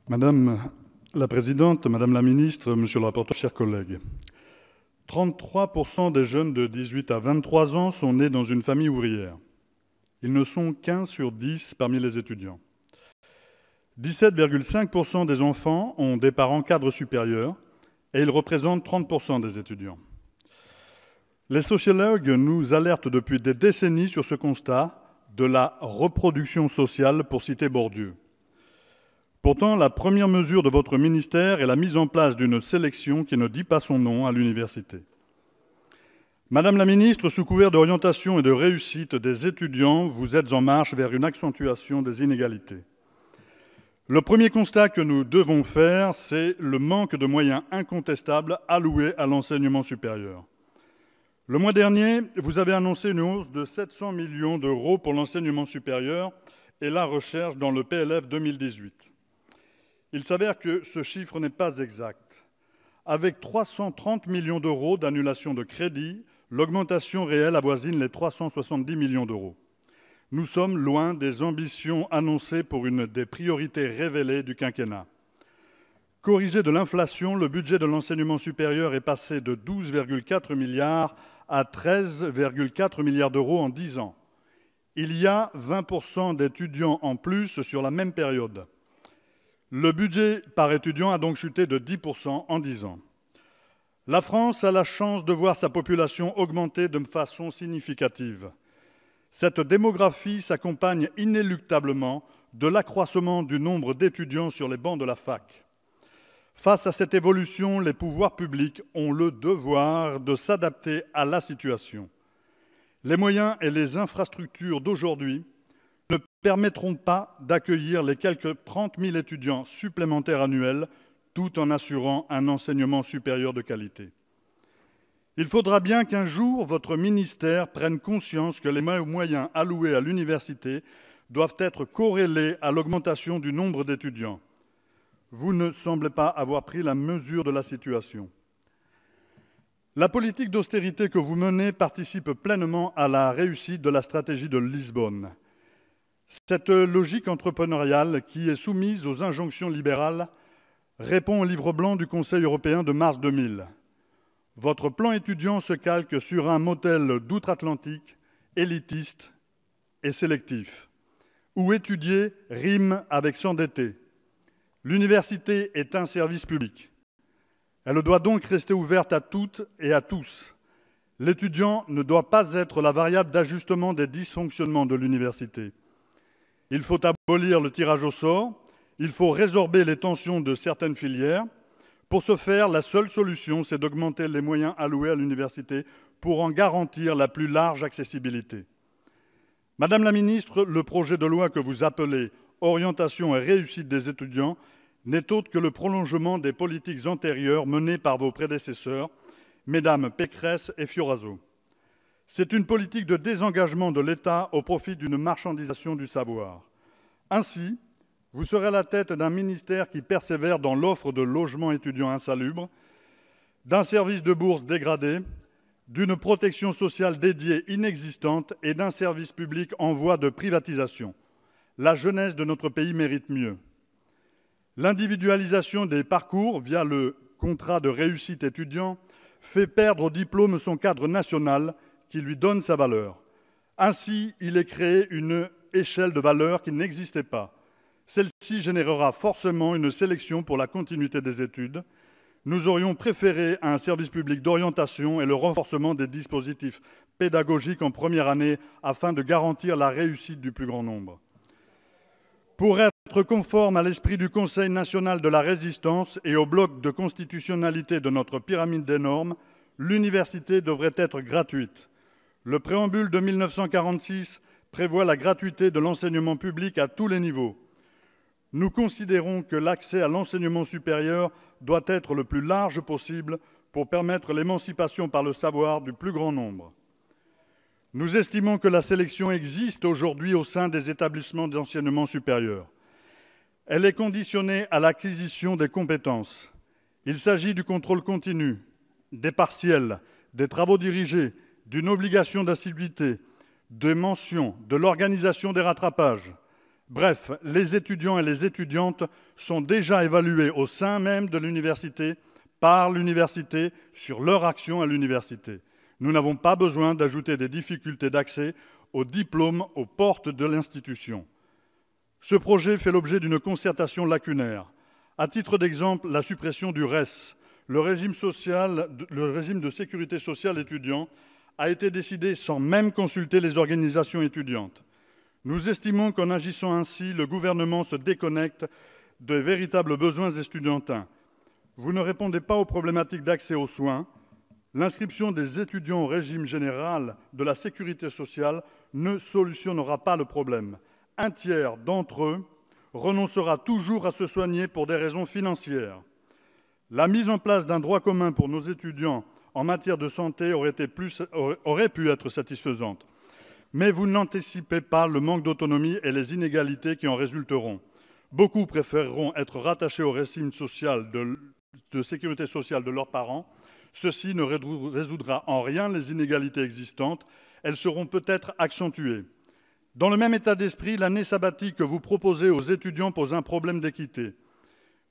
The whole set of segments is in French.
Madame la présidente, madame la ministre, monsieur le rapporteur, chers collègues, 33% des jeunes de 18 à 23 ans sont nés dans une famille ouvrière. Ils ne sont qu'1 sur 10 parmi les étudiants. 17,5% des enfants ont des parents cadres supérieurs et ils représentent 30% des étudiants. Les sociologues nous alertent depuis des décennies sur ce constat de la reproduction sociale, pour citer Bourdieu. Pourtant, la première mesure de votre ministère est la mise en place d'une sélection qui ne dit pas son nom à l'université. Madame la ministre, sous couvert d'orientation et de réussite des étudiants, vous êtes en marche vers une accentuation des inégalités. Le premier constat que nous devons faire, c'est le manque de moyens incontestables alloués à l'enseignement supérieur. Le mois dernier, vous avez annoncé une hausse de 700 millions d'euros pour l'enseignement supérieur et la recherche dans le PLF 2018. Il s'avère que ce chiffre n'est pas exact. Avec 330 millions d'euros d'annulation de crédit, l'augmentation réelle avoisine les 370 millions d'euros. Nous sommes loin des ambitions annoncées pour une des priorités révélées du quinquennat. Corrigé de l'inflation, le budget de l'enseignement supérieur est passé de 12,4 milliards à 13,4 milliards d'euros en 10 ans. Il y a 20% d'étudiants en plus sur la même période. Le budget par étudiant a donc chuté de 10% en 10 ans. La France a la chance de voir sa population augmenter de façon significative. Cette démographie s'accompagne inéluctablement de l'accroissement du nombre d'étudiants sur les bancs de la fac. Face à cette évolution, les pouvoirs publics ont le devoir de s'adapter à la situation. Les moyens et les infrastructures d'aujourd'hui ne permettront pas d'accueillir les quelques 30 000 étudiants supplémentaires annuels, tout en assurant un enseignement supérieur de qualité. Il faudra bien qu'un jour, votre ministère prenne conscience que les moyens alloués à l'université doivent être corrélés à l'augmentation du nombre d'étudiants. Vous ne semblez pas avoir pris la mesure de la situation. La politique d'austérité que vous menez participe pleinement à la réussite de la stratégie de Lisbonne. Cette logique entrepreneuriale, qui est soumise aux injonctions libérales, répond au livre blanc du Conseil européen de mars 2000. Votre plan étudiant se calque sur un modèle d'outre-Atlantique, élitiste et sélectif, où étudier rime avec s'endetter. L'université est un service public. Elle doit donc rester ouverte à toutes et à tous. L'étudiant ne doit pas être la variable d'ajustement des dysfonctionnements de l'université. Il faut abolir le tirage au sort, il faut résorber les tensions de certaines filières. Pour ce faire, la seule solution, c'est d'augmenter les moyens alloués à l'université pour en garantir la plus large accessibilité. Madame la ministre, le projet de loi que vous appelez « Orientation et réussite des étudiants » n'est autre que le prolongement des politiques antérieures menées par vos prédécesseurs, mesdames Pécresse et Fioraso. C'est une politique de désengagement de l'État au profit d'une marchandisation du savoir. Ainsi, vous serez à la tête d'un ministère qui persévère dans l'offre de logements étudiants insalubres, d'un service de bourse dégradé, d'une protection sociale dédiée inexistante et d'un service public en voie de privatisation. La jeunesse de notre pays mérite mieux. L'individualisation des parcours via le contrat de réussite étudiant fait perdre au diplôme son cadre national qui lui donne sa valeur. Ainsi, il est créé une échelle de valeur qui n'existait pas. Celle-ci générera forcément une sélection pour la continuité des études. Nous aurions préféré un service public d'orientation et le renforcement des dispositifs pédagogiques en première année afin de garantir la réussite du plus grand nombre. Pour être conforme à l'esprit du Conseil national de la résistance et au bloc de constitutionnalité de notre pyramide des normes, l'université devrait être gratuite. Le préambule de 1946 prévoit la gratuité de l'enseignement public à tous les niveaux. Nous considérons que l'accès à l'enseignement supérieur doit être le plus large possible pour permettre l'émancipation par le savoir du plus grand nombre. Nous estimons que la sélection existe aujourd'hui au sein des établissements d'enseignement supérieur. Elle est conditionnée à l'acquisition des compétences. Il s'agit du contrôle continu, des partiels, des travaux dirigés, d'une obligation d'assiduité, des mentions, de l'organisation des rattrapages. Bref, les étudiants et les étudiantes sont déjà évalués au sein même de l'université, par l'université, sur leur action à l'université. Nous n'avons pas besoin d'ajouter des difficultés d'accès aux diplômes aux portes de l'institution. Ce projet fait l'objet d'une concertation lacunaire. À titre d'exemple, la suppression du RES, le régime de sécurité sociale étudiant, a été décidée sans même consulter les organisations étudiantes. Nous estimons qu'en agissant ainsi, le gouvernement se déconnecte des véritables besoins estudiantins. Vous ne répondez pas aux problématiques d'accès aux soins. L'inscription des étudiants au régime général de la sécurité sociale ne solutionnera pas le problème. Un tiers d'entre eux renoncera toujours à se soigner pour des raisons financières. La mise en place d'un droit commun pour nos étudiants en matière de santé aurait pu être satisfaisante. Mais vous n'anticipez pas le manque d'autonomie et les inégalités qui en résulteront. Beaucoup préféreront être rattachés au régime social de sécurité sociale de leurs parents. Ceci ne résoudra en rien les inégalités existantes. Elles seront peut-être accentuées. Dans le même état d'esprit, l'année sabbatique que vous proposez aux étudiants pose un problème d'équité.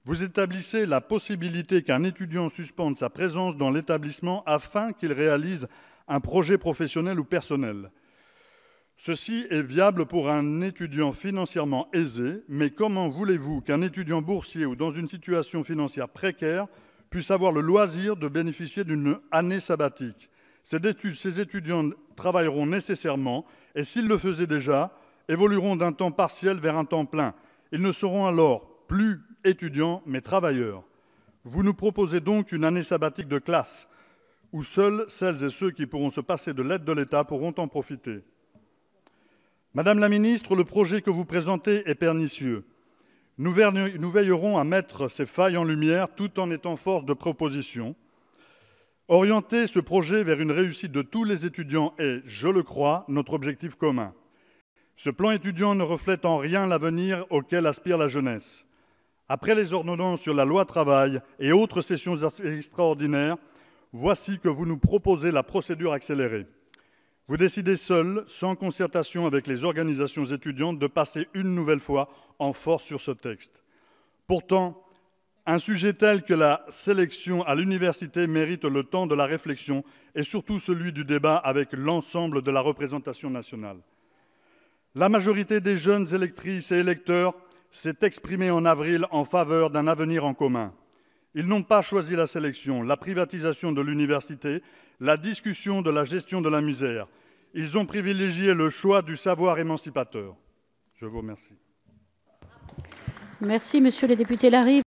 Vous établissez la possibilité qu'un étudiant suspende sa présence dans l'établissement afin qu'il réalise un projet professionnel ou personnel. Ceci est viable pour un étudiant financièrement aisé, mais comment voulez-vous qu'un étudiant boursier ou dans une situation financière précaire puisse avoir le loisir de bénéficier d'une année sabbatique? Ces étudiants travailleront nécessairement et, s'ils le faisaient déjà, évolueront d'un temps partiel vers un temps plein. Ils ne seront alors plus étudiants, mais travailleurs. Vous nous proposez donc une année sabbatique de classe, où seuls celles et ceux qui pourront se passer de l'aide de l'État pourront en profiter. Madame la ministre, le projet que vous présentez est pernicieux. Nous veillerons à mettre ces failles en lumière tout en étant force de proposition. Orienter ce projet vers une réussite de tous les étudiants est, je le crois, notre objectif commun. Ce plan étudiant ne reflète en rien l'avenir auquel aspire la jeunesse. Après les ordonnances sur la loi travail et autres sessions extraordinaires, voici que vous nous proposez la procédure accélérée. Vous décidez seul, sans concertation avec les organisations étudiantes, de passer une nouvelle fois en force sur ce texte. Pourtant, un sujet tel que la sélection à l'université mérite le temps de la réflexion et surtout celui du débat avec l'ensemble de la représentation nationale. La majorité des jeunes électrices et électeurs s'est exprimée en avril en faveur d'un avenir en commun. Ils n'ont pas choisi la sélection, la privatisation de l'université, la discussion de la gestion de la misère. Ils ont privilégié le choix du savoir émancipateur. Je vous remercie. Merci, monsieur le député Larive.